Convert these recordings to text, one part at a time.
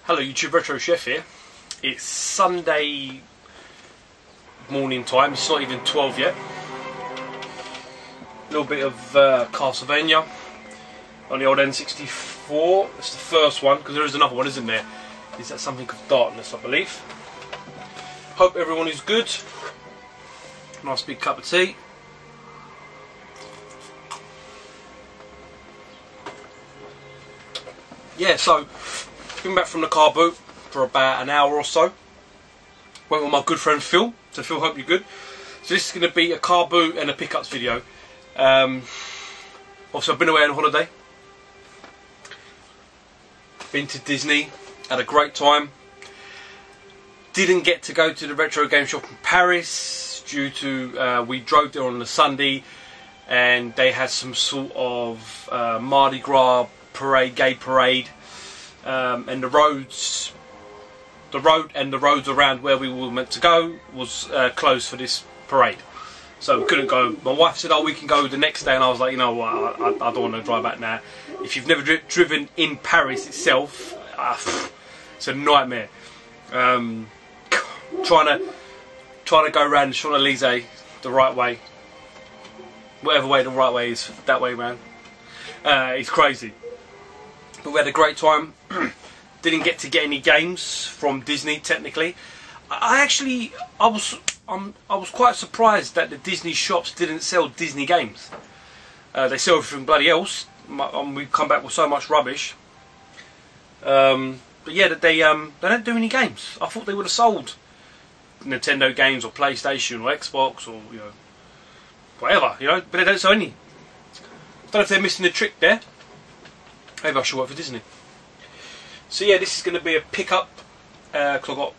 Hello YouTube, Retro Chef here. It's Sunday morning time, it's not even 12 yet. A little bit of Castlevania on the old N64. It's the first one, because there is another one, isn't there? Is that Something of Darkness, I believe. Hope everyone is good. Nice big cup of tea. Yeah, so been back from the Carboot for about an hour or so. Went with my good friend Phil. So Phil, hope you're good. So this is going to be a Carboot and a pickups video. Also, I've been away on holiday. Been to Disney. Had a great time. Didn't get to go to the retro game shop in Paris due to we drove there on the Sunday and they had some sort of Mardi Gras parade, gay parade, and the roads around where we were meant to go was closed for this parade, so we couldn't go. My wife said, "Oh, we can go the next day," and I was like, "You know what? I don't want to drive back now." If you've never driven in Paris itself, it's a nightmare. Trying to go around Champs-Élysées the right way, whatever way the right way is, that way round. It's crazy. But we had a great time. Didn't get to get any games from Disney technically. I was quite surprised that the Disney shops didn't sell Disney games. They sell everything bloody else. We come back with so much rubbish. But yeah, they don't do any games. I thought they would have sold Nintendo games or PlayStation or Xbox or whatever, but they don't sell any. I don't know if they're missing the trick there. Maybe I should work for Disney. So yeah, this is going to be a pickup, because I've got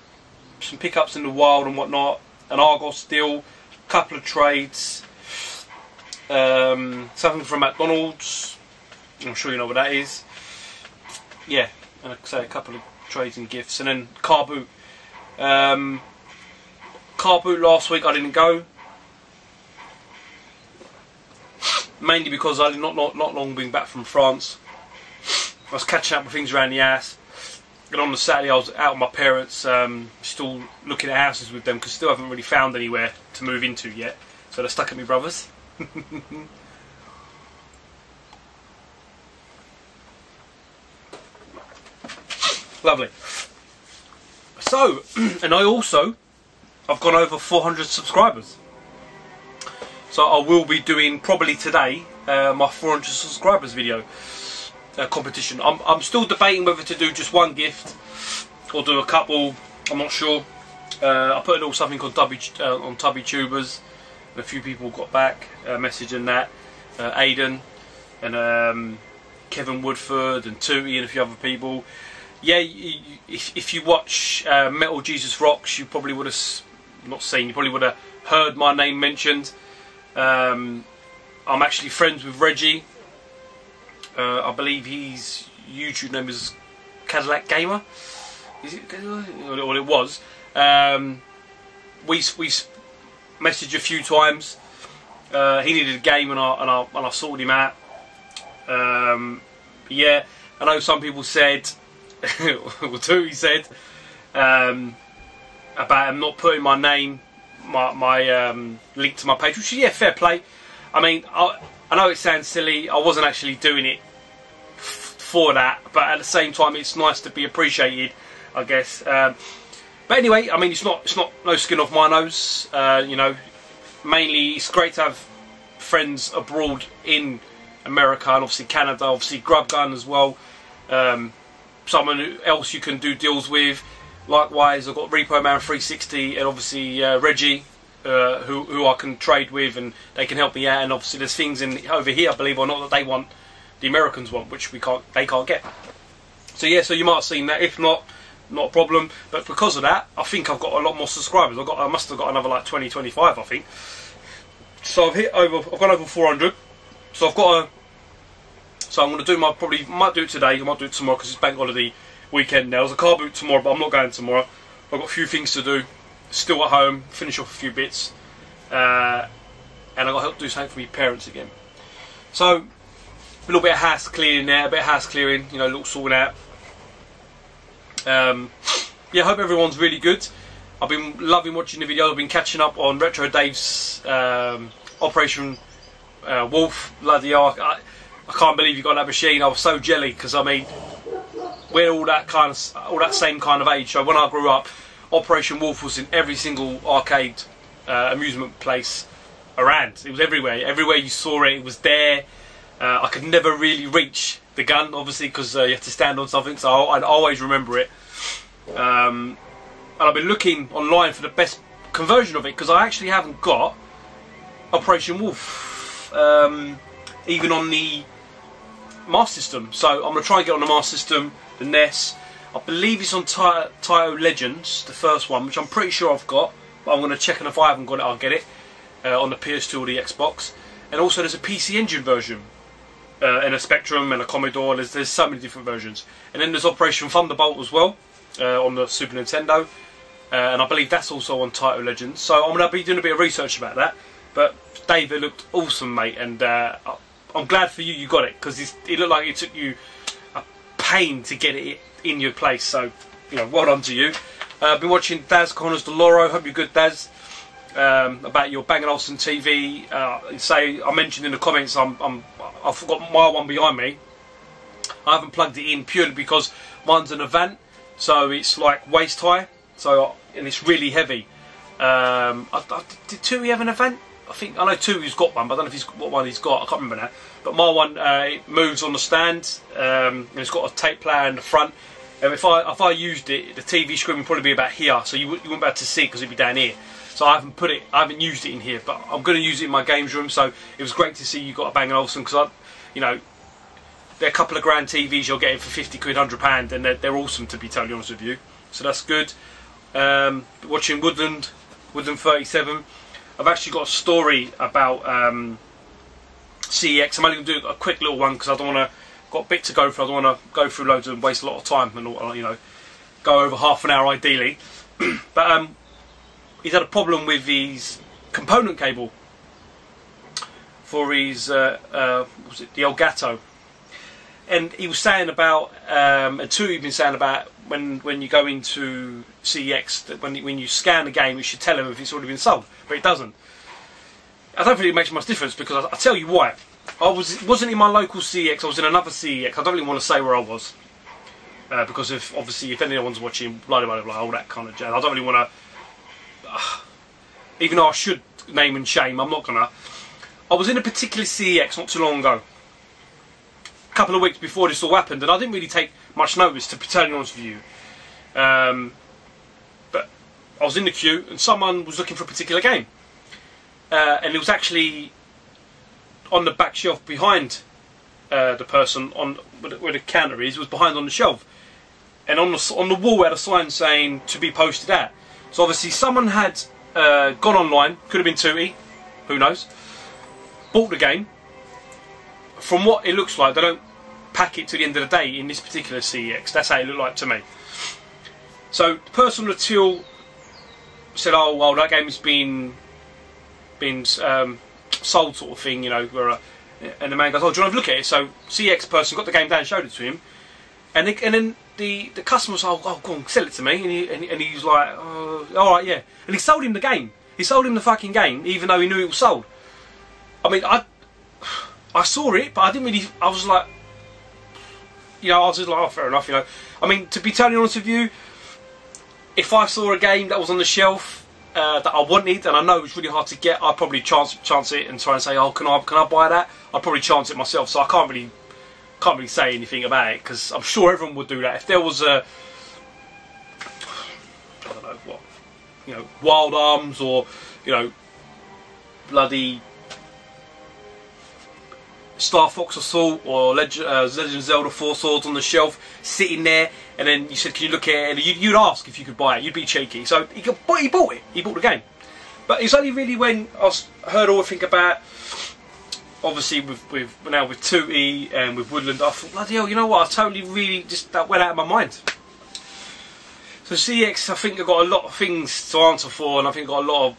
some pickups in the wild and whatnot, an Argos deal, a couple of trades, something from McDonald's, I'm sure you know what that is. Yeah, and like I say, a couple of trades and gifts, and then Carboot. Carboot last week I didn't go, mainly because I did not long been back from France. I was catching up with things around the house, and on the Saturday I was out with my parents, still looking at houses with them, because still haven't really found anywhere to move into yet, so they're stuck at me brother's. Lovely. So, and I've gone over 400 subscribers, so I will be doing probably today my 400 subscribers video. Competition. I'm still debating whether to do just one gift or do a couple. I'm not sure. I put a little something on Tubby Tubers, and a few people got back messaging that. Aidan and Kevin Woodford and Tootie and a few other people. Yeah, if you watch Metal Jesus Rocks, you probably would have you probably would have heard my name mentioned. I'm actually friends with Reggie. I believe his YouTube name is Cadillac Gamer. Is it? Or it was. We messaged a few times. He needed a game, and I sorted him out. Yeah, I know some people said, well, Tootie said about him not putting my name, my link to my page, which is, yeah, fair play. I mean, I know it sounds silly. I wasn't actually doing it for that, but at the same time, it's nice to be appreciated, I guess. But anyway, I mean, it's not no skin off my nose. Mainly it's great to have friends abroad in America and obviously Canada, obviously Grub Gun as well. Someone else you can do deals with. Likewise, I've got Repo Man 360 and obviously Reggie. Who I can trade with, and they can help me out, and obviously there's things over here, I believe or not, that they want, the Americans want, which they can't get. So yeah, so you might have seen that. If not a problem. But because of that, I think I've got a lot more subscribers. I must have got another like 20, 25, I think. So I've gone over 400. So I've got so I'm going to do might do it today, I might do it tomorrow because it's bank holiday weekend now. There's a car boot tomorrow, but I'm not going tomorrow. I've got a few things to do. Still at home, finish off a few bits, and I've got to help do something for my parents again. So a little bit of house clearing there, a little sorting out. Yeah, I hope everyone's really good. I've been loving watching the videos. I've been catching up on Retro Dave's Operation Wolf. Bloody hell, I can't believe you got that machine. I was so jelly because I mean, we're all that same kind of age. So when I grew up, Operation Wolf was in every single arcade amusement place around. It was everywhere. Everywhere you saw it, it was there. I could never really reach the gun, obviously, because you have to stand on something. So I'd always remember it. And I've been looking online for the best conversion of it because I actually haven't got Operation Wolf even on the Master System. So I'm going to try and get on the Master System, the NES. I believe it's on Taito Legends, the first one, which I'm pretty sure I've got. But I'm going to check, and if I haven't got it, I'll get it on the PS2 or the Xbox. And also there's a PC Engine version. And a Spectrum and a Commodore. There's so many different versions. And then there's Operation Thunderbolt as well on the Super Nintendo. And I believe that's also on Taito Legends. So I'm going to be doing a bit of research about that. But Dave, it looked awesome, mate. And I'm glad for you, you got it. Because it looked like it took you a pain to get it in your place. So, you know, well done to you. I've been watching Daz Connors Deloro. Hope you're good, Daz. About your Bang & Olufsen TV. Say I mentioned in the comments I've forgot my one behind me. I haven't plugged it in purely because mine's an Avant, so it's like waist high, and it's really heavy. Did Tui have an Avant? I know Tui's got one, but I don't know if he's what one he's got. I can't remember now. But my one it moves on the stand, and it's got a tape player in the front. And if I used it, the TV screen would probably be about here, so you wouldn't be able to see it because it'd be down here. So I haven't used it in here, but I'm going to use it in my games room. So it was great to see you got a Bang & Olufsen because you know, they're a couple of grand TVs you're getting for 50 quid, £100, and they're awesome, to be totally honest with you. So that's good. Watching Woodland 37. I've actually got a story about CEX. I'm only going to do a quick little one because I don't want to. Got a bit to go through. I don't want to go through loads and waste a lot of time and you know, go over half an hour ideally. But he's had a problem with his component cable for his was it the Elgato, and he was saying about and two you've been saying about when you go into CEX that when you scan the game you should tell him if it's already been sold, but it doesn't. I don't think it makes much difference because I'll tell you why. Wasn't in my local CEX, I was in another CEX. I don't really want to say where I was because obviously if anyone's watching blah blah blah all that kind of jazz, I don't really want to. Even though I should name and shame, I'm not gonna. I was in a particular CEX not too long ago, a couple of weeks before this all happened, and I didn't really take much notice, to be totally honest with you. But I was in the queue, and someone was looking for a particular game, and it was actually on the back shelf behind the person on where the counter is. It was behind on the shelf, and on the wall had a sign saying "to be posted at." So obviously someone had gone online, could have been Tootie, who knows, bought the game. From what it looks like, they don't pack it to the end of the day in this particular CEX. That's how it looked like to me. So the person on the till said, "Oh well, that game has been sold," sort of thing, you know. And the man goes, "Oh, do you want to look at it?" So CEX person got the game down, showed it to him, and then the customer was, "Oh, go on, sell it to me," and he was like, "Oh, all right, yeah." And he sold him the game. He sold him the fucking game, even though he knew it was sold. I mean, I saw it, but I didn't really. I was like, you know, I was just like, "Oh, fair enough," you know. I mean, to be totally honest with you, if I saw a game that was on the shelf that I wanted and I know it was really hard to get, I'd probably chance it and try and say, "Oh, can I buy that?" I'd probably chance it myself. So I can't really say anything about it because I'm sure everyone would do that. If there was a, I don't know what, you know, Wild Arms or, you know, bloody Star Fox Assault or Legend of Zelda 4 Swords on the shelf sitting there, and then you said, "Can you look at it?" and you'd ask if you could buy it. You'd be cheeky. So he bought it. He bought the game. But it's only really when I heard all I think about, obviously with now with Tootie and with Woodland, I thought, bloody hell, you know what? I totally really just that went out of my mind. So CEX, I think I've got a lot of things to answer for, and I think I've got a lot of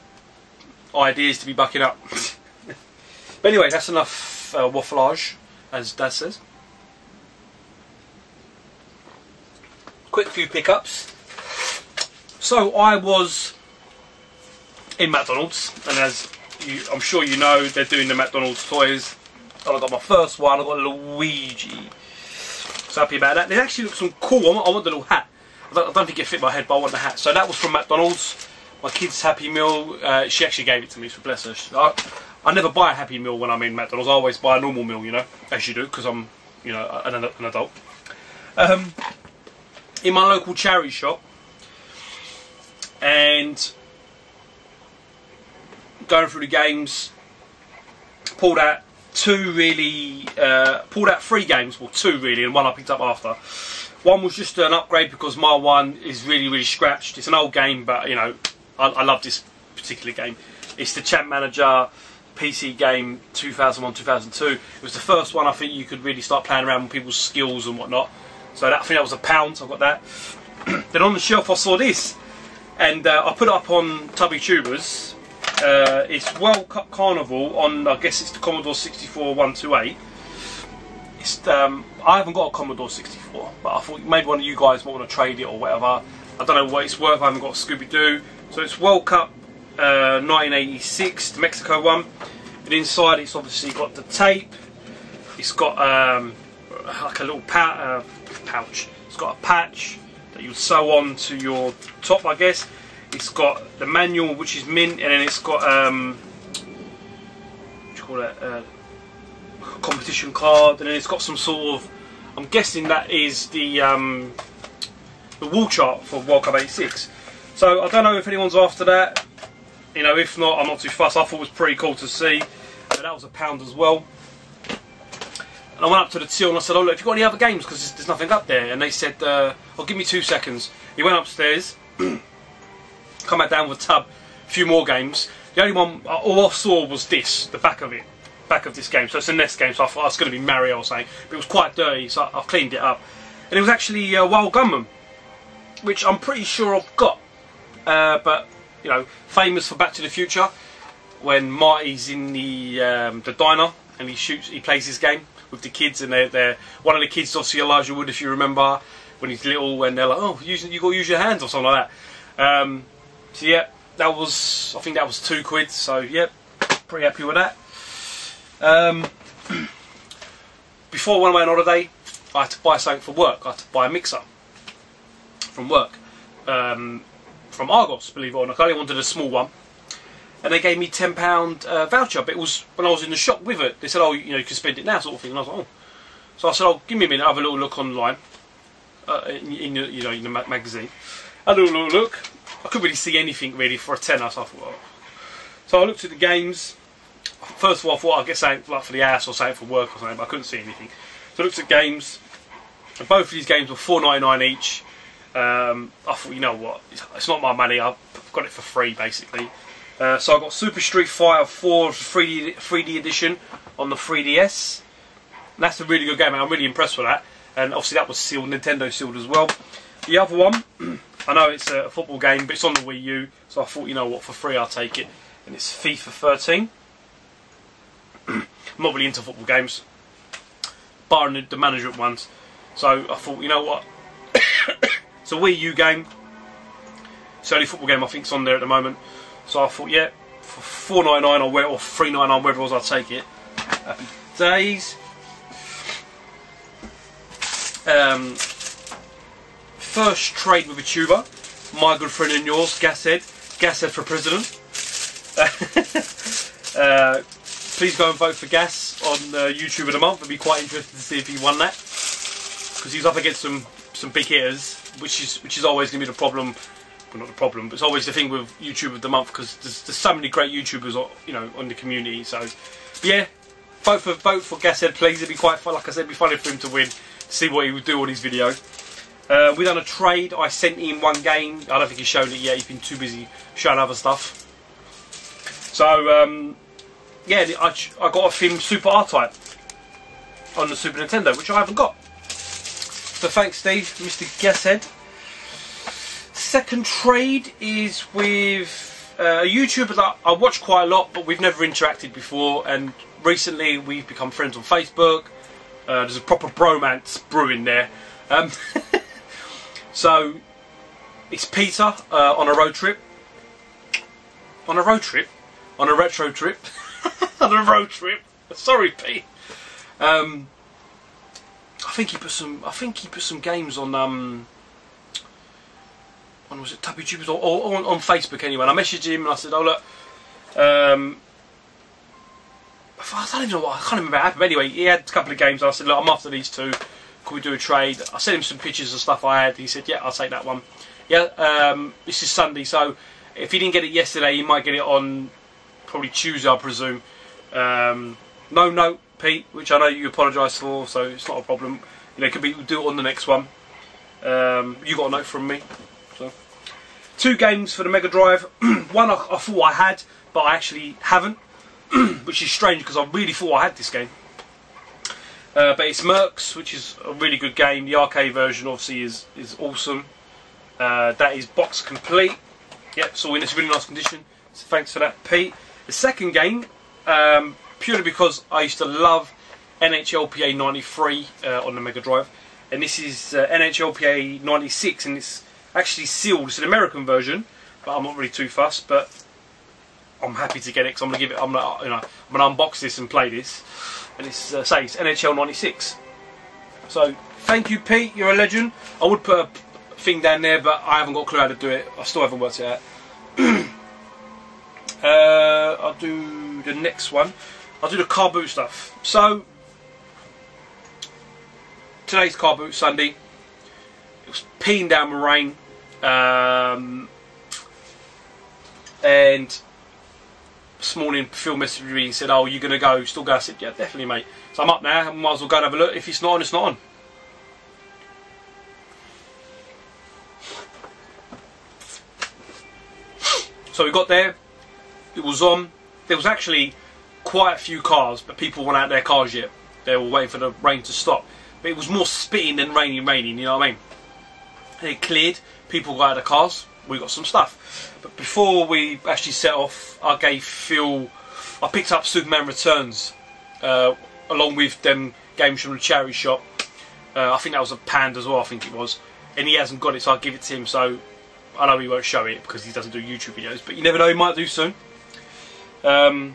ideas to be backing up. But anyway, that's enough waffleage, as Dad says. quick few pickups. So I was in McDonald's, and as I'm sure you know, they're doing the McDonald's toys. And I got my first one. I got a Luigi. So happy about that. They actually look some cool. I want the little hat. I don't think it fit my head, but I want the hat. So that was from McDonald's. My kid's Happy Meal. She actually gave it to me, so bless her. I never buy a Happy Meal when I'm in McDonald's. I always buy a normal meal, you know, as you do, because I'm, you know, an adult. In my local charity shop, and going through the games, pulled out three games, well, two really, and one I picked up after. One was just an upgrade because my one is really scratched. It's an old game, but you know, I love this particular game. It's the Champ Manager PC game 2001-2002. It was the first one I think you could really start playing around with people's skills and whatnot. So I think that was £1, so I got that. Then on the shelf I saw this, and I put it up on Tubby Tubers. It's World Cup Carnival on, I guess it's the Commodore 64 128. It's, I haven't got a Commodore 64, but I thought maybe one of you guys might want to trade it or whatever. I don't know what it's worth. I haven't got a Scooby-Doo. So it's World Cup 1986, the Mexico one. And inside it's obviously got the tape. It's got like a little pouch. It's got a patch that you sew on to your top, I guess. It's got the manual, which is mint, and then it's got what do you call it? Competition card, and then it's got some sort of, I'm guessing that is the wall chart for World Cup '86. So I don't know if anyone's after that. You know, if not, I'm not too fussed. I thought it was pretty cool to see. But that was £1 as well. And I went up to the till and I said, "Oh look, have you got any other games? Because there's nothing up there." And they said, "Oh, give me 2 seconds." He went upstairs, come back down with a tub, a few more games. The only one all I saw was this, the back of it. Back of this game, so it's a NES game, so I thought it was going to be Mario or something, but it was quite dirty, so I've cleaned it up. And it was actually Wild Gunman, which I'm pretty sure I've got, but you know, famous for Back to the Future, when Marty's in the diner and he plays this game with the kids, and they're one of the kids, obviously Elijah Wood, if you remember, when he's little, and they're like, "Oh, you got to use your hands" or something like that. So yeah, that was, I think that was £2, so yeah, pretty happy with that. Before I went away on holiday, I had to buy something for work. I had to buy a mixer from work, from Argos, believe it or not. I only wanted a small one, and they gave me £10 voucher. But it was when I was in the shop with it. They said, "Oh, you know, you can spend it now," sort of thing. And I was like, "Oh," so I said, "Oh, give me a minute. Have a little look online, in the magazine." I had a little look. I couldn't really see anything really for a tenner. So I thought, well. So I looked at the games. First of all, I thought I'd get something like for the house or something for work or something, but I couldn't see anything. So I looked at games, and both of these games were £4.99 each. I thought, you know what, it's not my money, I've got it for free basically. So I got Super Street Fighter 4 3D edition on the 3DS. And that's a really good game, and I'm really impressed with that. And obviously that was sealed, Nintendo sealed as well. The other one, I know it's a football game, but it's on the Wii U, so I thought, you know what, for free I'll take it. And it's FIFA 13. I'm not really into football games, barring the management ones. So I thought, you know what, it's a Wii U game. It's the only football game I think's on there at the moment. So I thought, yeah, for £4.99 or £3.99, whatever it was, I'll take it. Happy days. First trade with a tuber, my good friend and yours, Gashead for president. Please go and vote for Gas on YouTube of the month. I'd be quite interested to see if he won that, because he's up against some big hitters, which is always going to be the problem. Well, not the problem, but it's always the thing with YouTube of the month, because there's so many great YouTubers, you know, on the community. So, but yeah, vote for Gashead, please. It'd be quite fun. Like I said, it'd be funny for him to win, to see what he would do on his video. We done a trade. I sent him one game. I don't think he's shown it yet. He's been too busy showing other stuff. So yeah, I got off him Super R-Type on the Super Nintendo, which I haven't got. So thanks, Steve, Mr. Gashead. Second trade is with a YouTuber that I watch quite a lot, but we've never interacted before, and recently we've become friends on Facebook. There's a proper bromance brewing there. So it's Peter on a road trip. On a road trip? On a retro trip? On a road trip. Sorry, Pete. I think he put some games on was it TubbyTubers or on Facebook anyway. And I messaged him and I said, "Oh look, I don't even know what, I can't remember what happened. But anyway, he had a couple of games. And I said, look, I'm after these two. Could we do a trade?" I sent him some pictures of stuff I had. He said, "Yeah, I'll take that one." Yeah, this is Sunday, so if he didn't get it yesterday, he might get it on probably Tuesday, I presume. No note, Pete, which I know you apologise for, so it's not a problem. You know, it could be, we'll do it on the next one. You got a note from me. So, 2 games for the Mega Drive. One I thought I had, but I actually haven't, which is strange because I really thought I had this game. But it's Mercs, which is a really good game. The arcade version obviously is awesome. That is box complete. Yep, so in this really nice condition. So thanks for that, Pete. The second game, purely because I used to love NHLPA 93 on the Mega Drive, and this is NHLPA 96, and it's actually sealed. It's an American version, but I'm not really too fussed. But I'm happy to get it because I'm gonna give it. I'm gonna unbox this and play this, and it's say it's NHL 96. So thank you, Pete. You're a legend. I would put a thing down there, but I haven't got a clue how to do it. I still haven't worked it out. I'll do the next one. I'll do the Carboot stuff. So today's Carboot Sunday. It was peeing down with rain, and this morning Phil messaged me and said, "Oh, you're gonna go? Still go?" I said, "Yeah, definitely, mate." So I'm up now. I might as well go and have a look. If it's not on, it's not on. So we got there, it was on. There was actually quite a few cars, but people weren't out their cars yet. They were waiting for the rain to stop. But it was more spitting than raining, you know what I mean? And it cleared, people got out of the cars, we got some stuff. But before we actually set off, I gave Phil, I picked up Superman Returns, along with them games from the charity shop. I think that was a Panda as well, I think it was. And he hasn't got it, so I'll give it to him. So I know he won't show it because he doesn't do YouTube videos, but you never know, he might do soon. But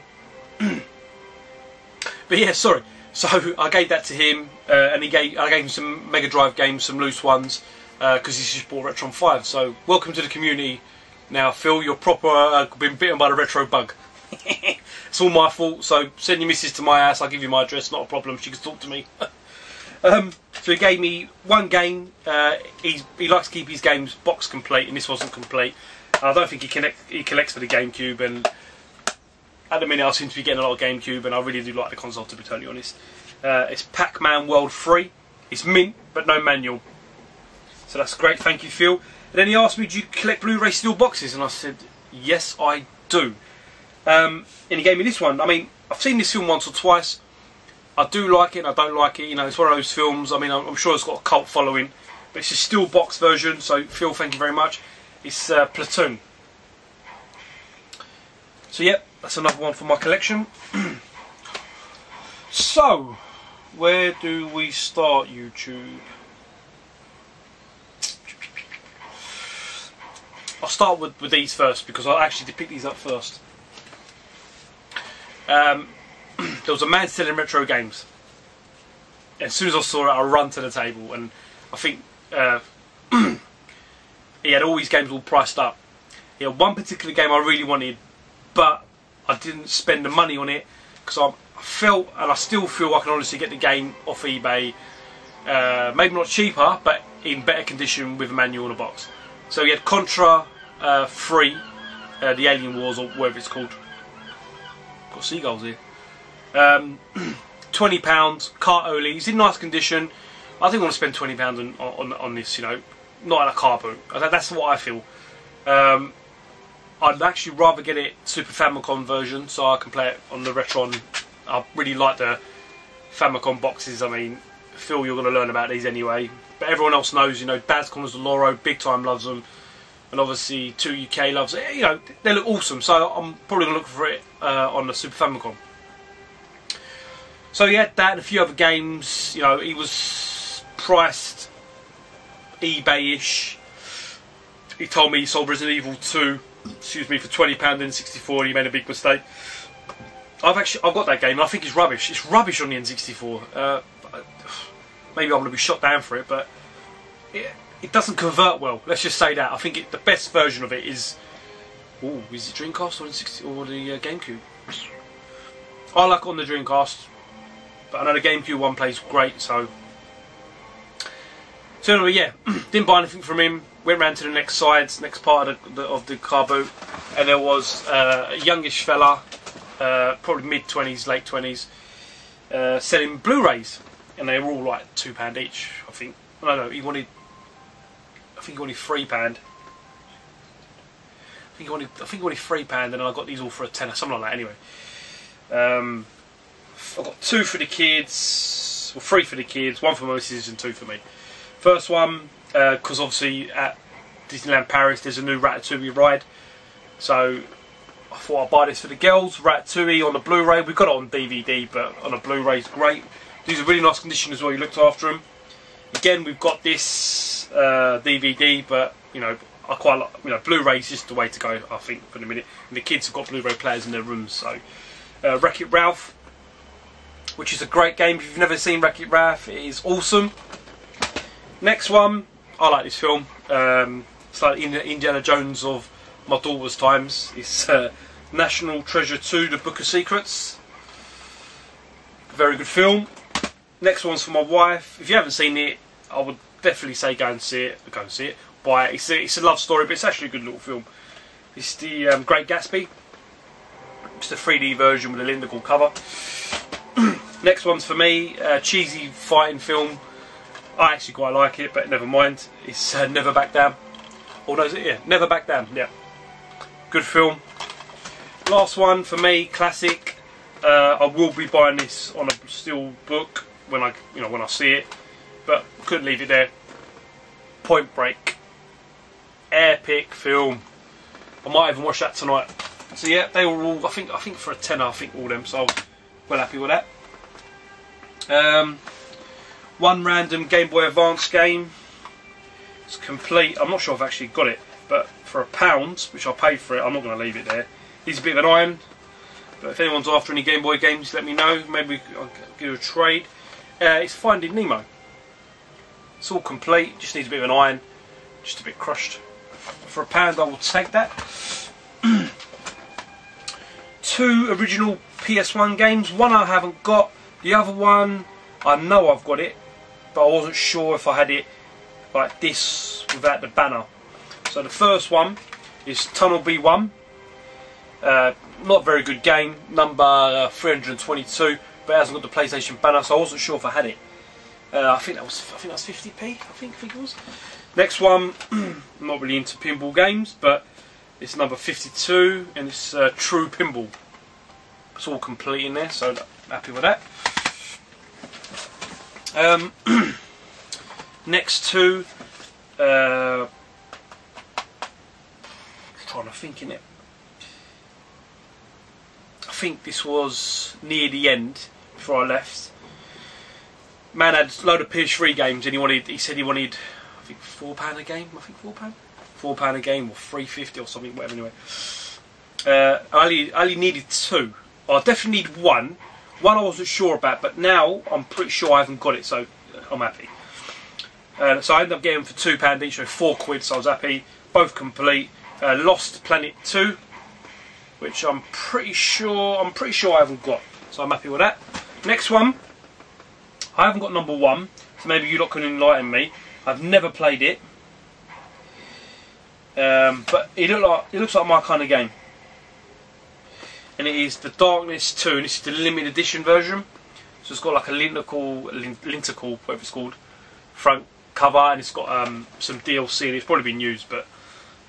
yeah, sorry. So I gave that to him, and I gave him some Mega Drive games, some loose ones, because he's just bought Retron 5. So welcome to the community. Now, Phil, you're proper been bitten by the retro bug. It's all my fault. So send your missus to my house. I'll give you my address. Not a problem. She can talk to me. So he gave me one game. He likes to keep his games box complete, and this wasn't complete. I don't think he collects for the GameCube, and at the minute I seem to be getting a lot of GameCube, and I really do like the console, to be totally honest. It's Pac-Man World 3. It's mint, but no manual. So that's great, thank you, Phil. And then he asked me, "Do you collect Blu-ray steel boxes?" And I said, "Yes, I do." And he gave me this one. I mean, I've seen this film once or twice. I do like it and I don't like it. You know, it's one of those films, I mean, I'm sure it's got a cult following, but it's a steel box version. So Phil, thank you very much. It's Platoon. So yep, that's another one for my collection. So, where do we start, YouTube? I'll start with these first because I actually did pick these up first. There was a man selling retro games. As soon as I saw it, I ran to the table, and I think he had all these games all priced up. He had one particular game I really wanted, but I didn't spend the money on it because I felt, and I still feel, I can honestly get the game off eBay, maybe not cheaper, but in better condition with a manual and a box. So he had Contra 3, the Alien Wars, or whatever it's called. Got seagulls here. £20, cart only. He's in nice condition. I think I want to spend £20 on this, you know, not at a Carboot. That's what I feel. I'd actually rather get it Super Famicom version so I can play it on the Retron. I really like the Famicom boxes. I mean, Phil, you're going to learn about these anyway. But everyone else knows, you know, Baz Connors the Loro, big time loves them. And obviously 2UK loves it. You know, they look awesome. So I'm probably going to look for it on the Super Famicom. So he had that and a few other games. You know, he was priced eBay-ish. He told me he sold Resident Evil 2, excuse me, for £20 in 64, and he made a big mistake. I've got that game, and I think it's rubbish. It's rubbish on the N64. Maybe I'm going to be shot down for it, but it doesn't convert well. Let's just say that. I think the best version of it is... Ooh, is it Dreamcast or the GameCube? I like it on the Dreamcast, but I know the GameCube one plays great, so... So anyway, yeah, didn't buy anything from him. Went round to the next sides, next part of the car boot, and there was a youngish fella, probably mid-20s, late 20s, selling Blu-rays, and they were all like £2 each, I think. No, he wanted... I think he wanted £3. I think he wanted £3, and then I got these all for a tenner, something like that. Anyway, I got 2 for the kids, well, 3 for the kids, 1 for my missus, and 2 for me. First one, because obviously at Disneyland Paris there's a new Ratatouille ride, so I thought I'd buy this for the girls. Ratatouille on the Blu-ray. We got it on DVD, but on a Blu-ray is great. These are really nice condition as well. You looked after them. Again, we've got this DVD, but you know, I quite like, you know, Blu-ray is just the way to go, I think, for the minute. And the kids have got Blu-ray players in their rooms. So, Wreck-It Ralph, which is a great game. If you've never seen Wreck-It Ralph, it is awesome. Next one, I like this film. It's like Indiana Jones of my daughter's times. It's National Treasure 2: The Book of Secrets. Very good film. Next one's for my wife. If you haven't seen it, I would definitely say go and see it. Go and see it. Buy it. It's a love story, but it's actually a good little film. It's the Great Gatsby. It's the 3D version with a Lindical cover. Next one's for me. Cheesy fighting film. I actually quite like it, but never mind. It's Never Back Down. Or no, is it? Yeah, Never Back Down. Yeah, good film. Last one for me, classic. I will be buying this on a steel book when I see it, but couldn't leave it there. Point Break, epic film. I might even watch that tonight. So yeah, they were all. I think for a tenner, I think all of them. So I'm well happy with that. One random Game Boy Advance game. It's complete. I'm not sure I've actually got it, but for £1, which I paid for it, I'm not going to leave it there. Needs a bit of an iron, but if anyone's after any Game Boy games, let me know. Maybe I'll give a trade. It's Finding Nemo. It's all complete. Just needs a bit of an iron, just a bit crushed. For £1, I will take that. 2 original PS1 games. One I haven't got. The other one, I know I've got it, but I wasn't sure if I had it like this without the banner. So the first one is Tunnel B1. Not a very good game, number 322, but it hasn't got the PlayStation banner, so I wasn't sure if I had it. I think that was 50p. I think it was. Next one, I'm not really into pinball games, but it's number 52, and it's True Pinball. It's all complete in there, so happy with that. Next 2, trying to think in it. I think this was near the end before I left. Man had a load of PS3 games, and he said he wanted, I think £4 a game. I think £4 a game, or £3.50 or something, whatever. Anyway, I only needed 2. I definitely need one. One I wasn't sure about, but now I'm pretty sure I haven't got it, so I'm happy. So I ended up getting them for £2 each, so £4, so I was happy. Both complete. Lost Planet 2, which I'm pretty sure I haven't got, so I'm happy with that. Next one, I haven't got number 1, so maybe you lot can enlighten me. I've never played it, but it looks like my kind of game. And it is The Darkness 2, and this is the limited edition version. So it's got like a lintical, whatever it's called, front cover, and it's got some DLC, and it's probably been used, but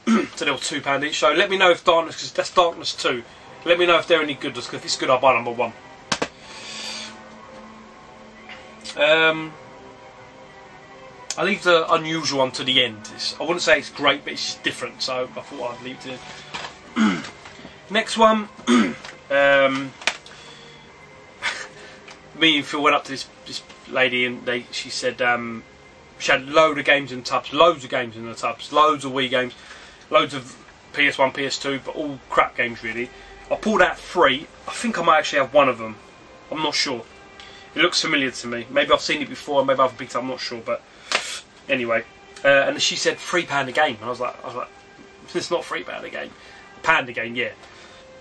so they're all £2 each. So let me know if Darkness, because that's Darkness 2. Let me know if they're any good. If it's good, I'll buy number 1. I'll leave the unusual one to the end. I wouldn't say it's great, but it's just different, so I thought I'd leave it to the end. Next one, me and Phil went up to this lady, and she said which had loads of games in the tubs, loads of games in the tubs, loads of Wii games, loads of PS1, PS2, but all crap games really. I pulled out 3. I think I might actually have one of them. I'm not sure. It looks familiar to me. Maybe I've seen it before, maybe I've picked it up, I'm not sure, but anyway. And she said £3 a game, and I was like, it's not £3 a game. £1 a game, yeah.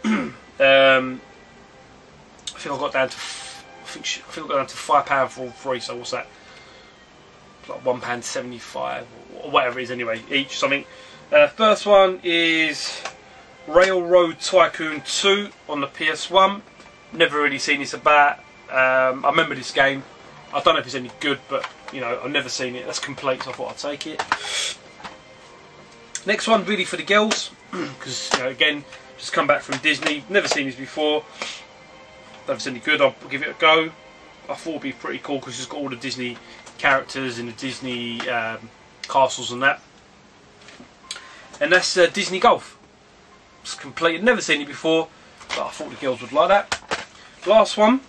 I think I got down to £5 for all 3. So what's that? Like £1.75 or whatever it is anyway each. Something. First one is Railroad Tycoon 2 on the PS1. Never really seen this about. I remember this game. I don't know if it's any good, but you know, I've never seen it. That's complete, so I thought I'd take it. Next one, really for the girls, because you know, again, just come back from Disney. Never seen this before. Don't know if it's any good. I'll give it a go. I thought it'd be pretty cool because it's got all the Disney characters and the Disney castles and that. And that's Disney Golf. It's complete. Never seen it before, but I thought the girls would like that. Last one.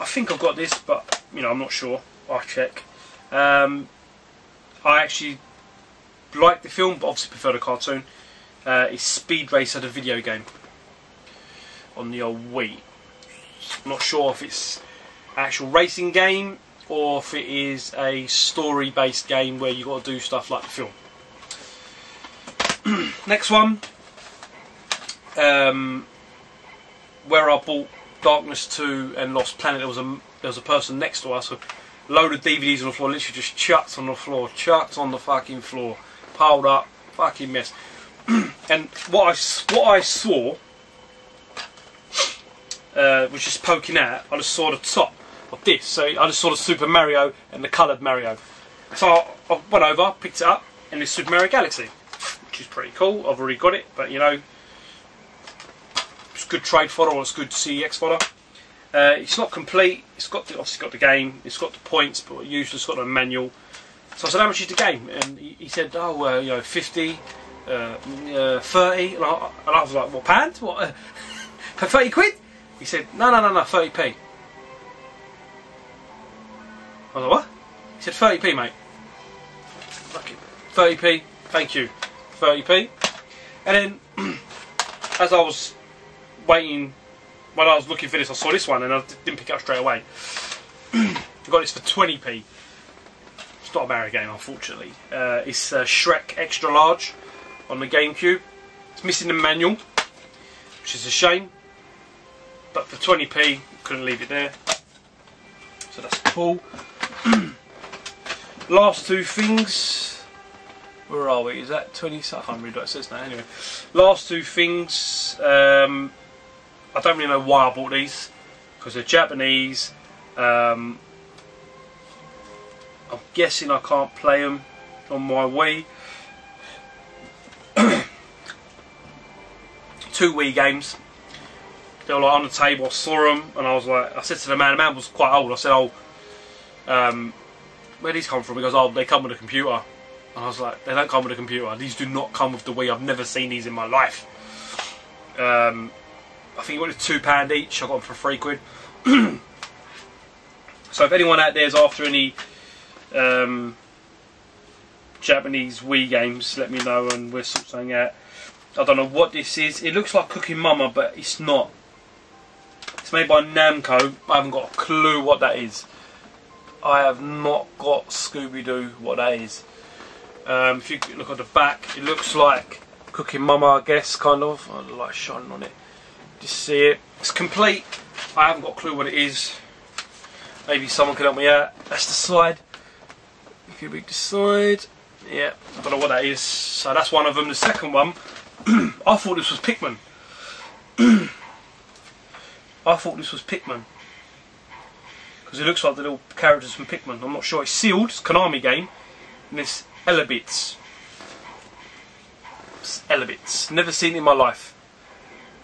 I think I've got this, but you know, I'm not sure. I'll check. I actually like the film, but obviously prefer the cartoon. It's Speed Racer, the video game, on the old Wii. I'm not sure if it's an actual racing game or if it is a story-based game where you got to do stuff like the film. Next one, where I bought Darkness 2 and Lost Planet, there was a person next to us with a load of DVDs on the floor, literally just chucked on the floor, chucked on the fucking floor, piled up, fucking mess. And what I saw was just poking out. I just saw the top of this, so I just saw the Super Mario and the coloured Mario. So I went over, picked it up, and it's Super Mario Galaxy, which is pretty cool. I've already got it, but you know, it's good trade fodder or it's good CEX fodder. It's not complete. It's got obviously got the game. It's got the points, but usually it's got a manual. So I said, how much is the game? And he said, oh, you know, 50, 30. And I was like, what, pound? What? For 30 quid? He said, no, 30p. I was like, what? He said, 30p, mate. Fucking 30p. Thank you. 30p. And then, as I was waiting, when I was looking for this, I saw this one and I didn't pick it up straight away. I got this for 20p. It's not a Mario game, unfortunately. It's Shrek Extra Large on the GameCube. It's missing the manual, which is a shame. But for 20p, couldn't leave it there. So that's cool. Last two things. Where are we? Is that 20? I can't read what it says now. Anyway, last two things. I don't really know why I bought these, because they're Japanese. I'm guessing I can't play them on my Wii. 2 Wii games. They were like on the table. I saw them and I was like, I said to the man was quite old. I said, oh, where these come from? He goes, oh, they come with a computer. And I was like, they don't come with a computer. These do not come with the Wii. I've never seen these in my life. I think it was £2 each. I got them for £3. So if anyone out there is after any Japanese Wii games, let me know and we'll sort something out. I don't know what this is. It looks like Cooking Mama, but it's not. It's made by Namco. I haven't got a clue what that is. I have not got Scooby-Doo what that is. If you look at the back, it looks like Cooking Mama, I guess, kind of. Oh, the light's shining on it. Just see it. It's complete. I haven't got a clue what it is. Maybe someone can help me out. That's the side. If you read the side, yeah, I don't know what that is. So that's one of them. The second one, I thought this was Pikmin. I thought this was Pikmin because it looks like the little characters from Pikmin. I'm not sure. It's sealed. It's a Konami game, and it's Elebits. It's Elebits. Never seen it in my life.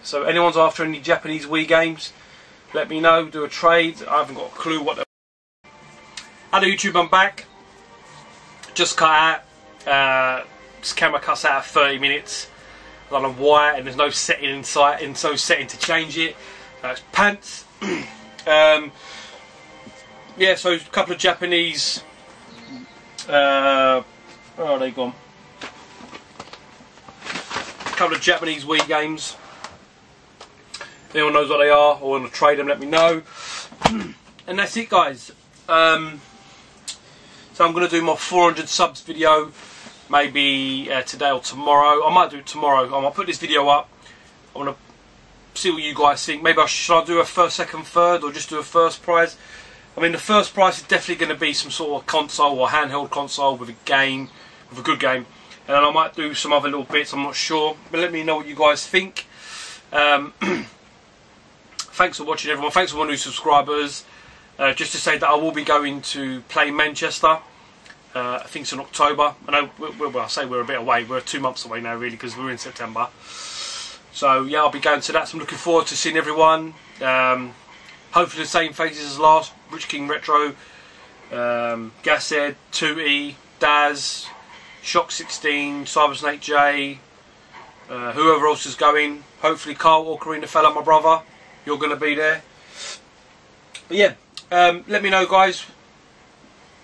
So anyone's after any Japanese Wii games, let me know. Do a trade. I haven't got a clue what. Hello YouTube, I'm back. Just cut out. This camera cuts out at 30 minutes. I don't know why, and there's no setting in sight, and no setting to change it. It's pants. Yeah, so a couple of Japanese Where are they gone? A couple of Japanese Wii games. If anyone knows what they are or want to trade them, let me know. And that's it, guys. So I'm going to do my 400 subs video, maybe today or tomorrow. I might do it tomorrow. I might put this video up. I want to see what you guys think. Maybe should I do a first, second, third, or just do a first prize? I mean, the first prize is definitely going to be some sort of console or handheld console with a game, with a good game. And then I might do some other little bits, I'm not sure. But let me know what you guys think. Thanks for watching, everyone. Thanks for my new subscribers. Just to say that I will be going to play Manchester. I think it's in October. I know, well, I say we're a bit away. We're 2 months away now, really, because we're in September. So yeah, I'll be going to that. So I'm looking forward to seeing everyone. Hopefully the same faces as last. Rich King Retro, Gased, 2E, Daz, Shock 16, Cybersnake J, whoever else is going. Hopefully Carl or Karina Fella, my brother, you're going to be there. But yeah, let me know, guys,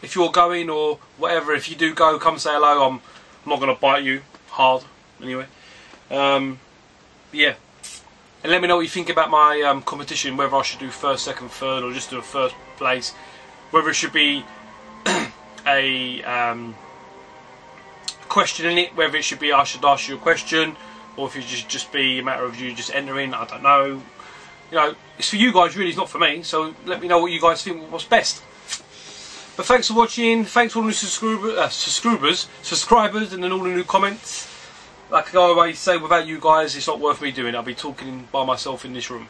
if you're going or whatever. If you do go, come say hello. I'm not going to bite you hard anyway. Yeah, and let me know what you think about my competition, whether I should do first, second, third, or just do a first place, whether it should be a question in it, whether it should be I should ask you a question, or if it should just be a matter of you just entering. I don't know. You know, it's for you guys really, it's not for me, so let me know what you guys think what's best. But thanks for watching, thanks for all the subscribers, and then all the new comments. Like I always say, without you guys, it's not worth me doing. I'll be talking by myself in this room.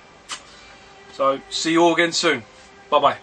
So, see you all again soon. Bye-bye.